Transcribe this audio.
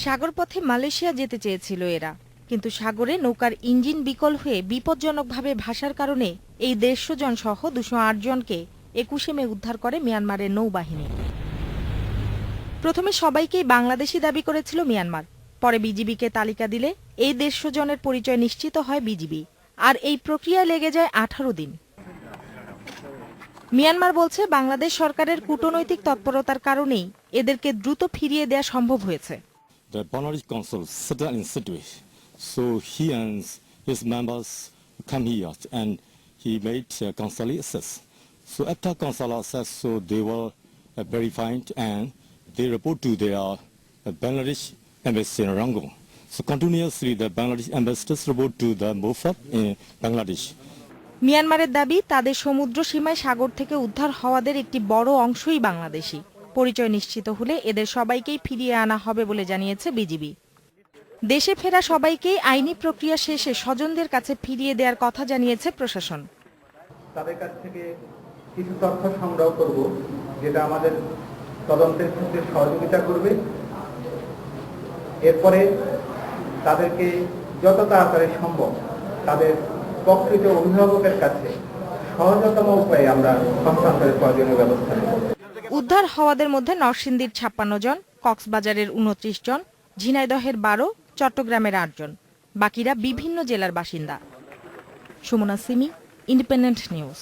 সাগরপথে Malaysia যেতে চেয়েছিল এরা, কিন্তু সাগরে নৌকার ইঞ্জিন বিকল হয়ে বিপজ্জনকভাবে ভাসার কারণে এই ১৫০ জন সহ ২০৮ জনকে ২১শে মে উদ্ধার করে মিয়ানমারের নৌবাহিনী। প্রথমে সবাইকেই বাংলাদেশি দাবি করেছিল মিয়ানমার, পরে বিজিবিকে তালিকা দিলে এই ১৫০ জনের পরিচয় নিশ্চিত হয় বিজিবি, আর এই প্রক্রিয়ায় লেগে যায় ১৮ দিন। মিয়ানমার বলছে বাংলাদেশ সরকারের কূটনৈতিক তৎপরতার কারণেই এদেরকে দ্রুত ফিরিয়ে দেয়া সম্ভব হয়েছে। The Bangladesh consul settled in Sittwe, so he and his members come here and he made consular access. So after consular access, so they were verified and they report to their Bangladesh embassy in Rangoon. So continuously the Bangladesh ambassadors report to the MOFAP in Bangladesh. মিয়ানমারের দাবি তাদের সমুদ্র সীমায় সাগর থেকে উদ্ধার হওয়াদের একটি বড় অংশই বাংলাদেশি। পরিচয় নিশ্চিত হলে এদের সবাইকেই ফিরিয়ে আনা হবে বলে জানিয়েছে বিজিবি। দেশে ফেরা সবাইকেই আইনি প্রক্রিয়া শেষে স্বজনদের কাছে ফিরিয়ে দেওয়ার কথা জানিয়েছে প্রশাসন। তাদের কাছ থেকে কিছু তথ্য সংগ্রহ করব, যেটা আমাদের তদন্তের ক্ষেত্রে সহযোগিতা করবে। এরপরে তাদেরকে যত তাড়াতাড়ি সম্ভব তাদের প্রকৃত অভিভাবকের কাছে সহজতম উপায়ে আমরা হস্তান্তরের প্রয়োজনীয় ব্যবস্থা নেব। উদ্ধার হওয়াদের মধ্যে নরসিংদীর ৫৬ জন, কক্সবাজারের ২৯ জন, ঝিনাইদহের ১২, চট্টগ্রামের ৮ জন, বাকিরা বিভিন্ন জেলার বাসিন্দা। Sumana Simi, independent news.